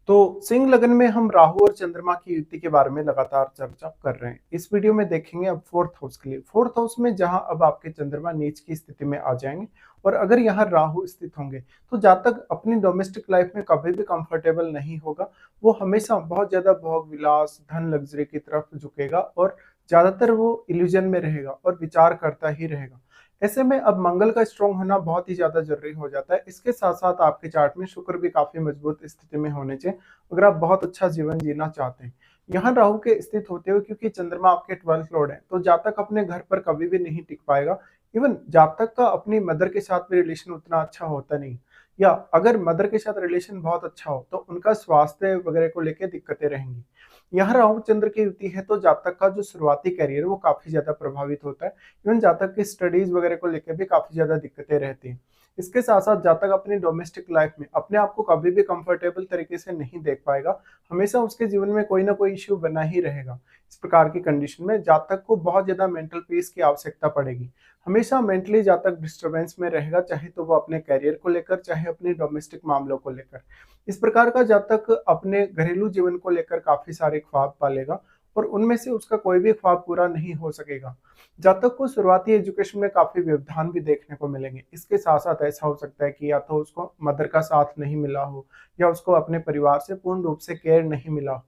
तो सिंह लगन में हम राहु और चंद्रमा की युति के बारे में लगातार चर्चा कर रहे हैं। इस वीडियो में देखेंगे अब फोर्थ हाउस के लिए। फोर्थ हाउस में जहां अब आपके चंद्रमा नीच की स्थिति में आ जाएंगे और अगर यहाँ राहु स्थित होंगे तो जातक अपनी डोमेस्टिक लाइफ में कभी भी कंफर्टेबल नहीं होगा। वो हमेशा बहुत ज्यादा भोग विलास धन लग्जरी की तरफ झुकेगा और ज्यादातर वो इल्यूजन में रहेगा और विचार करता ही रहेगा। ऐसे में अब मंगल का स्ट्रॉन्ग होना बहुत ही ज्यादा जरूरी हो जाता है। इसके साथ साथ आपके चार्ट में शुक्र भी काफी मजबूत स्थिति में होने चाहिए अगर आप बहुत अच्छा जीवन जीना चाहते हैं। यहाँ राहु के स्थित होते हुए क्योंकि चंद्रमा आपके 12th लॉर्ड है तो जातक अपने घर पर कभी भी नहीं टिक पाएगा। इवन जातक का अपनी मदर के साथ भी रिलेशन उतना अच्छा होता नहीं, या अगर मदर के साथ रिलेशन बहुत अच्छा हो तो उनका स्वास्थ्य वगैरह को लेकर दिक्कतें रहेंगी। यहाँ राहु चंद्र की युति है तो जातक का जो शुरुआती करियर वो काफी ज्यादा प्रभावित होता है। इवन जातक की स्टडीज वगैरह को लेकर भी काफी ज्यादा दिक्कतें रहती हैं। इसके साथ साथ जातक अपनी डोमेस्टिक लाइफ में अपने आप को कभी भी कंफर्टेबल तरीके से नहीं देख पाएगा। हमेशा उसके जीवन में कोई ना कोई इश्यू बना ही रहेगा। इस प्रकार की कंडीशन में जातक को बहुत ज्यादा मेंटल पीस की आवश्यकता पड़ेगी। हमेशा मेंटली जातक डिस्टर्बेंस में रहेगा, चाहे तो वो अपने करियर को लेकर चाहे अपने डोमेस्टिक मामलों को लेकर। इस प्रकार का जातक अपने घरेलू जीवन को लेकर काफी सारे ख्वाब पालेगा और उनमें से उसका कोई भी ख्वाब पूरा नहीं हो सकेगा। जातक को शुरुआती एजुकेशन में काफी व्यवधान भी देखने को मिलेंगे। इसके साथ साथ ऐसा हो सकता है कि या तो उसको मदर का साथ नहीं मिला हो या उसको अपने परिवार से पूर्ण रूप से केयर नहीं मिला हो।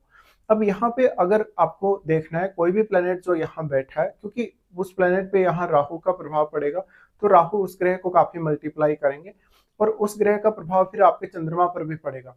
अब यहाँ पे अगर आपको देखना है कोई भी प्लेनेट जो यहाँ बैठा है, क्योंकि उस प्लेनेट पे यहाँ राहु का प्रभाव पड़ेगा तो राहु उस ग्रह को काफी मल्टीप्लाई करेंगे और उस ग्रह का प्रभाव फिर आपके चंद्रमा पर भी पड़ेगा।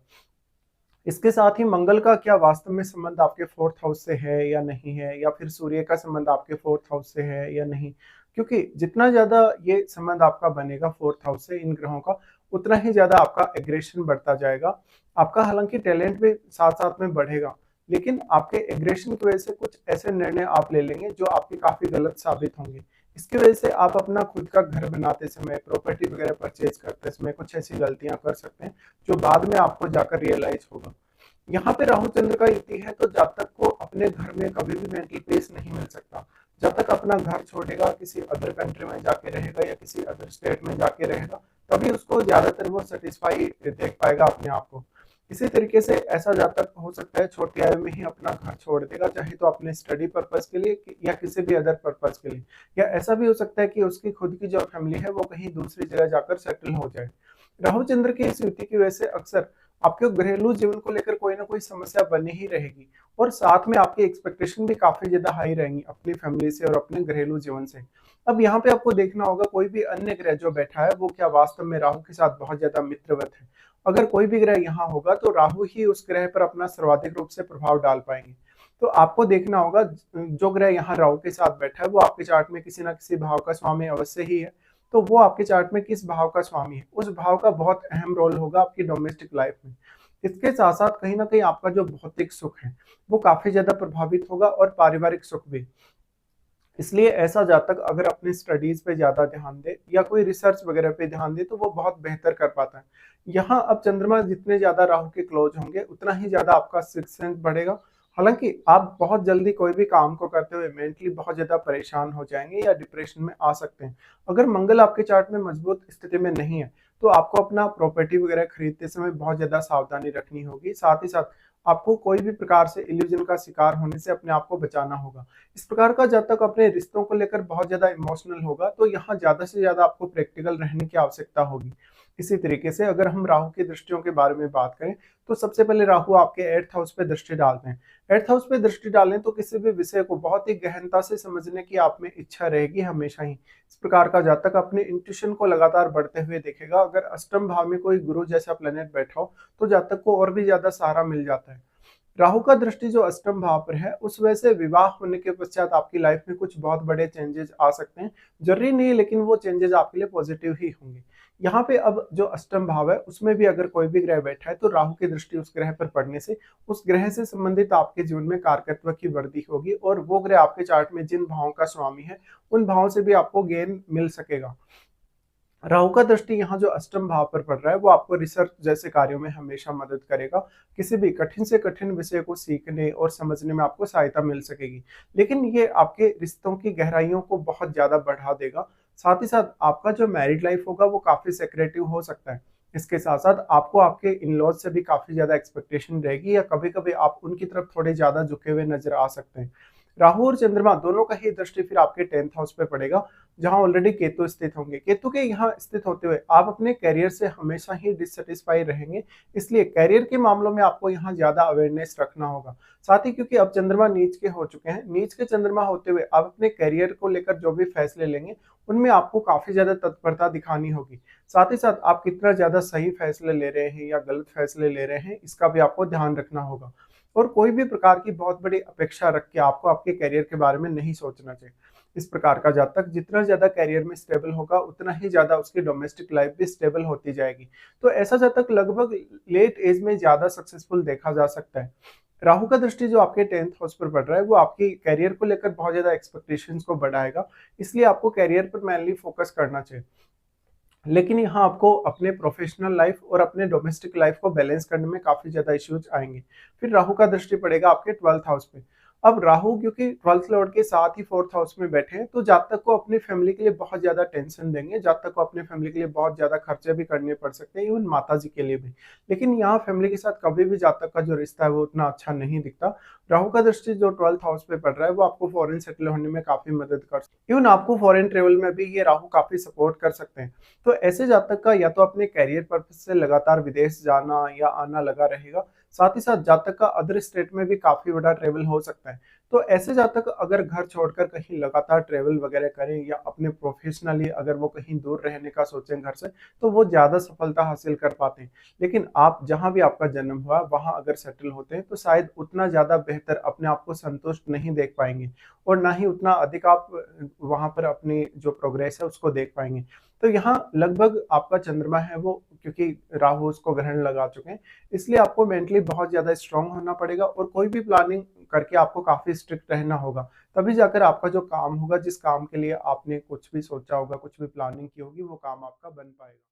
इसके साथ ही मंगल का क्या वास्तव में संबंध आपके फोर्थ हाउस से है या नहीं है, या फिर सूर्य का संबंध आपके फोर्थ हाउस से है या नहीं, क्योंकि जितना ज्यादा ये संबंध आपका बनेगा फोर्थ हाउस से इन ग्रहों का उतना ही ज्यादा आपका एग्रेशन बढ़ता जाएगा। आपका हालांकि टैलेंट भी साथ साथ में बढ़ेगा, लेकिन आपके एग्रेशन की वजह से कुछ ऐसे निर्णय आप ले लेंगे जो आपके काफी गलत साबित होंगे। इसकी वजह से आप अपना खुद का घर बनाते समय प्रॉपर्टी वगैरह परचेज करते समय कुछ ऐसी गलतियां कर सकते हैं जो बाद में आपको जाकर रियलाइज होगा। यहाँ पे राहु चंद्र का युति है तो जब तक को अपने घर में कभी भी मेंटल पीस नहीं मिल सकता। जब तक अपना घर छोड़ेगा किसी अदर कंट्री में जाके रहेगा या किसी अदर स्टेट में जाके रहेगा तभी उसको ज्यादातर वो सेटिस्फाई देख पाएगा अपने आप को। इसी तरीके से ऐसा जातक हो सकता है छोटी आयु में ही अपना घर छोड़ देगा, चाहे तो अपने स्टडी पर्पस के लिए या किसी भी अदर पर्पस के लिए, या ऐसा भी हो सकता है कि उसकी खुद की जो फैमिली है वो कहीं दूसरी जगह जाकर सेटल हो जाए। राहु चंद्र की इस युति की वजह से अक्सर आपके घरेलू जीवन को लेकर कोई ना कोई समस्या बनी ही रहेगी और साथ में आपकी एक्सपेक्टेशन भी काफी ज्यादा हाई रहेंगी अपनी फैमिली से और अपने घरेलू जीवन से। अब यहाँ पे आपको देखना होगा कोई भी अन्य ग्रह जो बैठा है वो क्या वास्तव में राहु के साथ बहुत ज्यादा मित्रवत है। अगर कोई भी ग्रह यहाँ होगा तो राहु ही उस ग्रह पर अपना सर्वाधिक रूप से प्रभाव डाल पाएंगे। तो आपको देखना होगा जो ग्रह यहाँ राहु के साथ बैठा है वो आपके चार्ट में किसी ना किसी भाव का स्वामी अवश्य ही है। तो वो आपके चार्ट में किस भाव का स्वामी है उस भाव का बहुत अहम रोल होगा आपकी डोमेस्टिक लाइफ में। इसके साथ साथ कहीं ना कहीं आपका जो भौतिक सुख है वो काफी ज्यादा प्रभावित होगा और पारिवारिक सुख भी। इसलिए ऐसा जातक अगर अपनी स्टडीज पे ज्यादा ध्यान दे या कोई रिसर्च वगैरह पे ध्यान दे तो वो बहुत बेहतर कर पाता है। यहाँ अब चंद्रमा जितने ज्यादा राहु के क्लोज होंगे उतना ही ज्यादा आपका सिक्स सेंस बढ़ेगा। हालांकि आप बहुत जल्दी कोई भी काम को करते हुए मेंटली बहुत ज्यादा परेशान हो जाएंगे या डिप्रेशन में आ सकते हैं। अगर मंगल आपके चार्ट में मजबूत स्थिति में नहीं है तो आपको अपना प्रॉपर्टी वगैरह खरीदते समय बहुत ज्यादा सावधानी रखनी होगी। साथ ही साथ आपको कोई भी प्रकार से इल्यूजन का शिकार होने से अपने आप को बचाना होगा। इस प्रकार का जब तक अपने रिश्तों को लेकर बहुत ज्यादा इमोशनल होगा तो यहाँ ज्यादा से ज्यादा आपको प्रैक्टिकल रहने की आवश्यकता होगी। इसी तरीके से अगर हम राहु की दृष्टियों के बारे में बात करें तो सबसे पहले राहु आपके 8th हाउस पे दृष्टि डालते हैं। 8th हाउस पे दृष्टि डालें तो किसी भी विषय को बहुत ही गहनता से समझने की आप में इच्छा रहेगी हमेशा ही। इस प्रकार का जातक अपने इंट्यूशन को लगातार बढ़ते हुए देखेगा। अगर अष्टम भाव में कोई गुरु जैसा प्लेनेट बैठा हो तो जातक को और भी ज्यादा सहारा मिल जाता है। राहु का दृष्टि जो अष्टम भाव पर है उस वजह से विवाह होने के पश्चात आपकी लाइफ में कुछ बहुत बड़े चेंजेस आ सकते हैं। जरूरी नहीं लेकिन वो चेंजेस आपके लिए पॉजिटिव ही होंगे। यहाँ पे अब जो अष्टम भाव है उसमें भी अगर कोई भी ग्रह बैठा है तो राहु की दृष्टि उस ग्रह पर पड़ने से उस ग्रह से संबंधित आपके जीवन में कारकत्व की वृद्धि होगी और वो ग्रह आपके चार्ट में जिन भावों का स्वामी है उन भावों से भी आपको गेन मिल सकेगा। राहु का दृष्टि यहाँ जो अष्टम भाव पर पड़ रहा है वो आपको रिसर्च जैसे कार्यों में हमेशा मदद करेगा। किसी भी कठिन से कठिन विषय को सीखने और समझने में आपको सहायता मिल सकेगी, लेकिन ये आपके रिश्तों की गहराइयों को बहुत ज्यादा बढ़ा देगा। साथ ही साथ आपका जो मैरिड लाइफ होगा वो काफी सेक्रेटिव हो सकता है। इसके साथ-साथ आपको आपके इन-लॉज़ से भी काफ़ी ज़्यादा एक्सपेक्टेशन रहेगी या कभी-कभी आप उनकी तरफ थोड़े ज़्यादा झुके हुए नज़र आ सकते हैं। राहु और चंद्रमा दोनों का ही दृष्टि फिर आपके 10th हाउस पे पड़ेगा, जहाँ ऑलरेडी केतु स्थित होंगे। केतु के यहाँ स्थित होते हुए आप अपने करियर से हमेशा ही डिससैटिस्फाई रहेंगे, इसलिए करियर के मामलों में आपको यहाँ ज़्यादा अवेयरनेस रखना होगा। साथ ही क्योंकि अब चंद्रमा नीच के हो चुके हैं, नीच के चंद्रमा होते हुए आप अपने करियर को लेकर जो भी फैसले लेंगे, उनमें आपको काफ़ी ज़्यादा तत्परता दिखानी होगी। साथ ही साथ आप कितना ज़्यादा सही फैसले ले रहे हैं या गलत फैसले ले रहे हैं, इसका भी आपको ध्यान रखना होगा। और कोई भी प्रकार की बहुत बड़ी अपेक्षा रख के आपको आपके करियर के बारे में नहीं सोचना चाहिए। इस प्रकार का जातक जितना ज़्यादा करियर में स्टेबल होगा, उतना ही ज़्यादा उसकी डोमेस्टिक लाइफ भी स्टेबल होती जाएगी। तो ऐसा जातक लगभग लेट एज में ज़्यादा सक्सेसफुल देखा जा सकता है। राहु का दृष्टि जो आपके 10th हाउस पर पड़ रहा है, वो आपकी करियर को लेकर बहुत ज़्यादा एक्सपेक्टेशंस को बढ़ाएगा, इसलिए आपको करियर पर मेनली फोकस करना चाहिए। लेकिन यहाँ आपको अपने प्रोफेशनल लाइफ और अपने डोमेस्टिक लाइफ को बैलेंस करने में काफ़ी ज़्यादा इश्यूज आएँगे। फिर राहु का दृष्टि पड़ेगा आपके 12th हाउस पे। अब राहु क्योंकि 12th लॉर्ड के साथ ही 4th हाउस में बैठे हैं, तो जातक को अपनी फैमिली के लिए बहुत ज़्यादा टेंशन देंगे, जातक को अपनी फैमिली के लिए बहुत ज़्यादा खर्चे भी करने पड़ सकते हैं, इवन माताजी के लिए भी। लेकिन यहाँ फैमिली के साथ कभी भी जातक का जो रिश्ता है वो उतना अच्छा नहीं दिखता। राहु का दृष्टि जो 12th हाउस पे पड़ रहा है, वो आपको फॉरेन सेटल होने में काफ़ी मदद कर इवन आपको फॉरेन ट्रेवल में भी ये राहु काफ़ी सपोर्ट कर सकते हैं। तो ऐसे जातक का या तो अपने करियर पर्पज से लगातार विदेश जाना या आना लगा रहेगा, साथ ही साथ जातक का अदर स्टेट में भी काफ़ी बड़ा ट्रेवल हो सकता है। तो ऐसे जातक अगर घर छोड़कर कहीं लगातार ट्रेवल वगैरह करें या अपने प्रोफेशनली अगर वो कहीं दूर रहने का सोचें घर से, तो वो ज़्यादा सफलता हासिल कर पाते हैं। लेकिन आप जहाँ भी आपका जन्म हुआ, वहाँ अगर सेटल होते हैं, तो शायद उतना ज़्यादा बेहतर अपने आप को संतुष्ट नहीं देख पाएँगे और ना ही उतना अधिक आप वहाँ पर अपनी जो प्रोग्रेस है, उसको देख पाएँगे। तो यहाँ लगभग आपका चंद्रमा है वो क्योंकि राहु उसको ग्रहण लगा चुके हैं, इसलिए आपको मेंटली बहुत ज़्यादा स्ट्रांग होना पड़ेगा और कोई भी प्लानिंग करके आपको काफ़ी स्ट्रिक्ट रहना होगा। तभी जाकर आपका जो काम होगा, जिस काम के लिए आपने कुछ भी सोचा होगा, कुछ भी प्लानिंग की होगी, वो काम आपका बन पाएगा।